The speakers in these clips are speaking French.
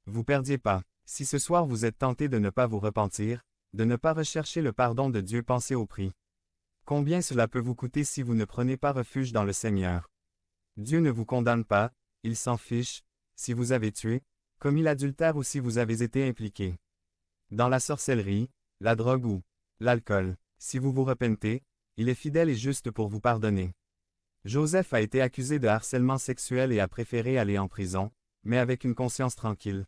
vous perdiez pas. Si ce soir vous êtes tenté de ne pas vous repentir, de ne pas rechercher le pardon de Dieu, pensez au prix. Combien cela peut vous coûter si vous ne prenez pas refuge dans le Seigneur? Dieu ne vous condamne pas, il s'en fiche, si vous avez tué, commis l'adultère ou si vous avez été impliqué dans la sorcellerie, la drogue ou l'alcool. Si vous vous repentez, il est fidèle et juste pour vous pardonner. Joseph a été accusé de harcèlement sexuel et a préféré aller en prison, mais avec une conscience tranquille.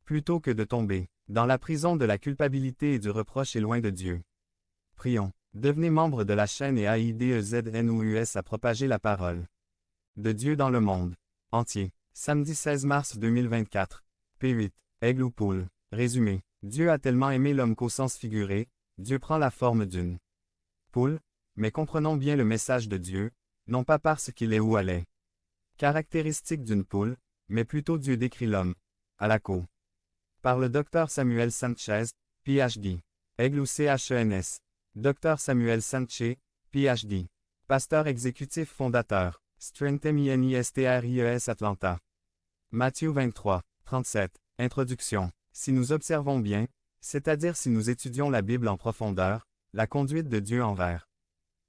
Plutôt que de tomber dans la prison de la culpabilité et du reproche et loin de Dieu. Prions. Devenez membre de la chaîne et AIDEZNOUS à propager la parole de Dieu dans le monde entier. Samedi 16 mars 2024. P8. Aigle ou poule. Résumé. Dieu a tellement aimé l'homme qu'au sens figuré, Dieu prend la forme d'une poule, mais comprenons bien le message de Dieu, non pas parce qu'il est ou elle est caractéristique d'une poule, mais plutôt Dieu décrit l'homme, à la co. Par le Dr Samuel Sanchez, Ph.D. Aigle ou CHENS. Dr Samuel Sanchez, Ph.D. Pasteur exécutif fondateur, Strength Ministries Atlanta. Matthieu 23, 37. Introduction. Si nous observons bien, c'est-à-dire si nous étudions la Bible en profondeur, la conduite de Dieu envers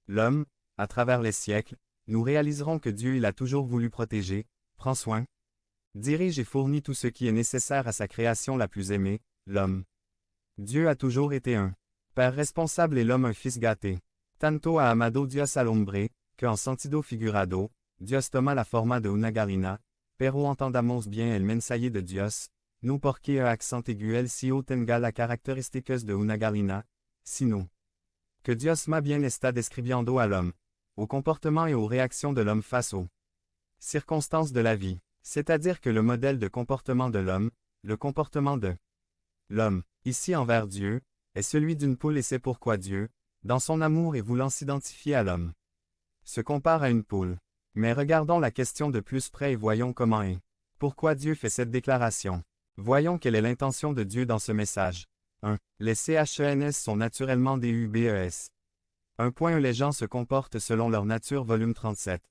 l'homme, à travers les siècles, nous réaliserons que Dieu il a toujours voulu protéger, prend soin, dirige et fournit tout ce qui est nécessaire à sa création la plus aimée, l'homme. Dieu a toujours été un Père responsable et l'homme un fils gâté. Tanto a amado Dios al hombre, que en sentido figurado, Dios toma la forma de una gallina, pero entendamos bien el mensaje de Dios, no porque un accent aigu el si tenga la características de una gallina, sino que Dios más bien está describiendo à l'homme, au comportement et aux réactions de l'homme face aux circonstances de la vie, c'est-à-dire que le modèle de comportement de l'homme, le comportement de l'homme, ici envers Dieu, est celui d'une poule et c'est pourquoi Dieu, dans son amour et voulant s'identifier à l'homme, se compare à une poule. Mais regardons la question de plus près et voyons comment et pourquoi Dieu fait cette déclaration. Voyons quelle est l'intention de Dieu dans ce message. 1. Les CHENS sont naturellement des UBES. 1.1 Les gens se comportent selon leur nature volume 37.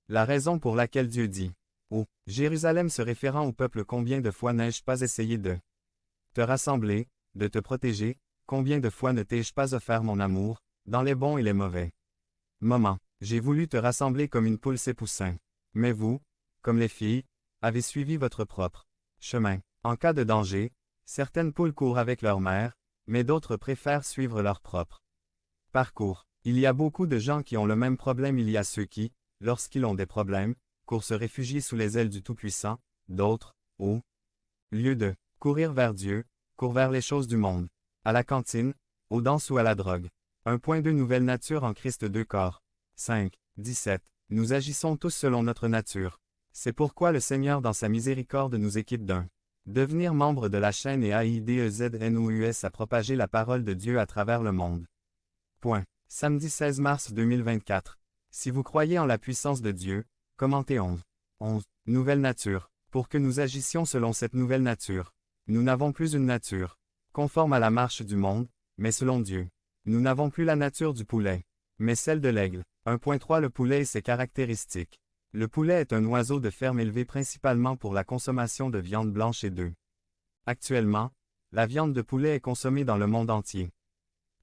La raison pour laquelle Dieu dit « Oh, Jérusalem » se référant au peuple, combien de fois n'ai-je pas essayé de te rassembler, de te protéger, combien de fois ne t'ai-je pas offert mon amour, dans les bons et les mauvais moments. J'ai voulu te rassembler comme une poule ses poussins. Mais vous, comme les filles, avez suivi votre propre chemin. En cas de danger, certaines poules courent avec leur mère, mais d'autres préfèrent suivre leur propre parcours. Il y a beaucoup de gens qui ont le même problème. Il y a ceux qui, lorsqu'ils ont des problèmes, courent se réfugier sous les ailes du Tout-Puissant, d'autres, au lieu de courir vers Dieu, courent vers les choses du monde, à la cantine, aux danses ou à la drogue. 1.2 Nouvelle nature en Christ 2 corps. 5. 17. Nous agissons tous selon notre nature. C'est pourquoi le Seigneur dans sa miséricorde nous équipe d'un devenir membre de la chaîne et AIDEZNOUS à propager la parole de Dieu à travers le monde. Point. Samedi 16 mars 2024. Si vous croyez en la puissance de Dieu, commentez 11. 11. Nouvelle nature. Pour que nous agissions selon cette nouvelle nature, nous n'avons plus une nature conforme à la marche du monde, mais selon Dieu. Nous n'avons plus la nature du poulet, mais celle de l'aigle. 1.3 Le poulet et ses caractéristiques. Le poulet est un oiseau de ferme élevé principalement pour la consommation de viande blanche et d'œufs. Actuellement, la viande de poulet est consommée dans le monde entier.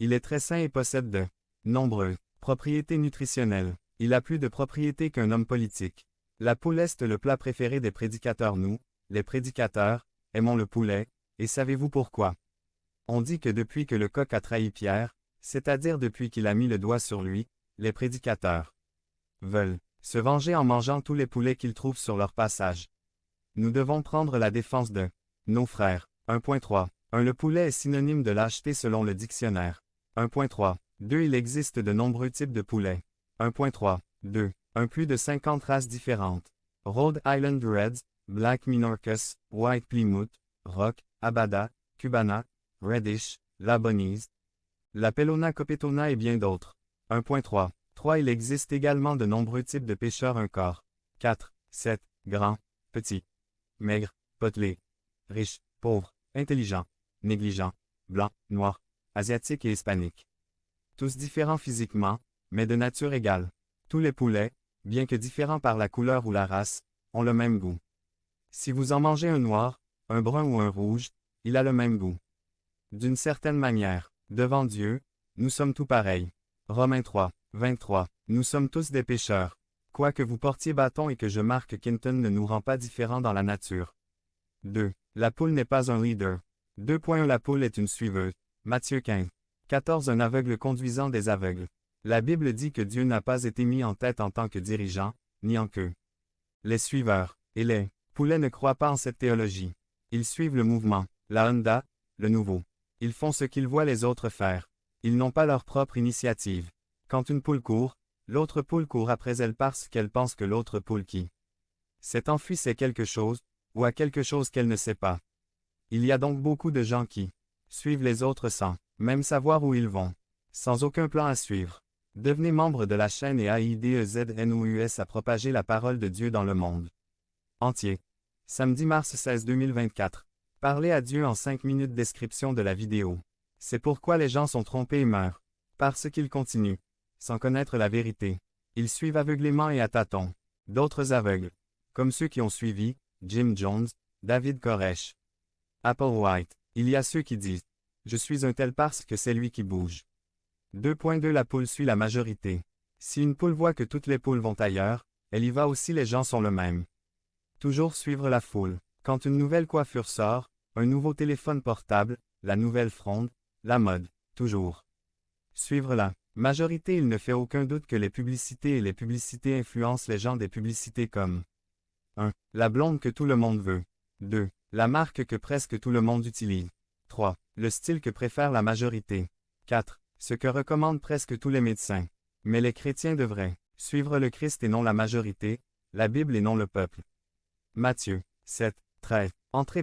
Il est très sain et possède de nombreuses propriétés nutritionnelles. Il a plus de propriétés qu'un homme politique. La poule est le plat préféré des prédicateurs. Nous, les prédicateurs, aimons le poulet, et savez-vous pourquoi? On dit que depuis que le coq a trahi Pierre, c'est-à-dire depuis qu'il a mis le doigt sur lui, les prédicateurs veulent se venger en mangeant tous les poulets qu'ils trouvent sur leur passage. Nous devons prendre la défense de nos frères. 1.3. 1. Le poulet est synonyme de lâcheté selon le dictionnaire. 1.3. 2. Il existe de nombreux types de poulets. 1.3. 2. Plus de 50 races différentes. Rhode Island Reds, Black Minorcus, White Plymouth, Rock, Abada, Cubana, Reddish, Labonese, la Pelona Copetona et bien d'autres. 1.3. 3. Il existe également de nombreux types de pêcheurs. Un corps. 4. 7. Grand, petit, maigre, potelé, riche, pauvre, intelligent, négligent, blanc, noir, asiatique et hispanique. Tous différents physiquement, mais de nature égale. Tous les poulets, bien que différents par la couleur ou la race, ont le même goût. Si vous en mangez un noir, un brun ou un rouge, il a le même goût. D'une certaine manière, devant Dieu, nous sommes tous pareils. Romains 3, 23. Nous sommes tous des pécheurs. Quoique vous portiez bâton et que je marque Quinton ne nous rend pas différents dans la nature. 2. La poule n'est pas un leader. 2.1 La poule est une suiveuse. Matthieu 15. 14 Un aveugle conduisant des aveugles. La Bible dit que Dieu n'a pas été mis en tête en tant que dirigeant, ni en queue. Les suiveurs, et les poulets ne croient pas en cette théologie. Ils suivent le mouvement, la Honda, le nouveau. Ils font ce qu'ils voient les autres faire. Ils n'ont pas leur propre initiative. Quand une poule court, l'autre poule court après elle parce qu'elle pense que l'autre poule qui s'est enfuie sait quelque chose, ou a quelque chose qu'elle ne sait pas. Il y a donc beaucoup de gens qui suivent les autres sans même savoir où ils vont, sans aucun plan à suivre. Devenez membre de la chaîne et AIDEZNOUS à propager la parole de Dieu dans le monde entier. Samedi mars 16 2024. Parlez à Dieu en 5 minutes. Description de la vidéo. C'est pourquoi les gens sont trompés et meurent. Parce qu'ils continuent, sans connaître la vérité. Ils suivent aveuglément et à tâtons. D'autres aveugles, comme ceux qui ont suivi, Jim Jones, David Koresh, Applewhite. Il y a ceux qui disent « Je suis un tel parce que c'est lui qui bouge ». 2.2 La poule suit la majorité. Si une poule voit que toutes les poules vont ailleurs, elle y va aussi. Les gens sont le même. Toujours suivre la foule. Quand une nouvelle coiffure sort, un nouveau téléphone portable, la nouvelle fronde, la mode, toujours suivre la majorité. Il ne fait aucun doute que les publicités et les publicités influencent les gens. Des publicités comme 1. La blonde que tout le monde veut. 2. La marque que presque tout le monde utilise. 3. Le style que préfère la majorité. 4. Ce que recommandent presque tous les médecins. Mais les chrétiens devraient suivre le Christ et non la majorité, la Bible et non le peuple. Matthieu 7, 13. Entrez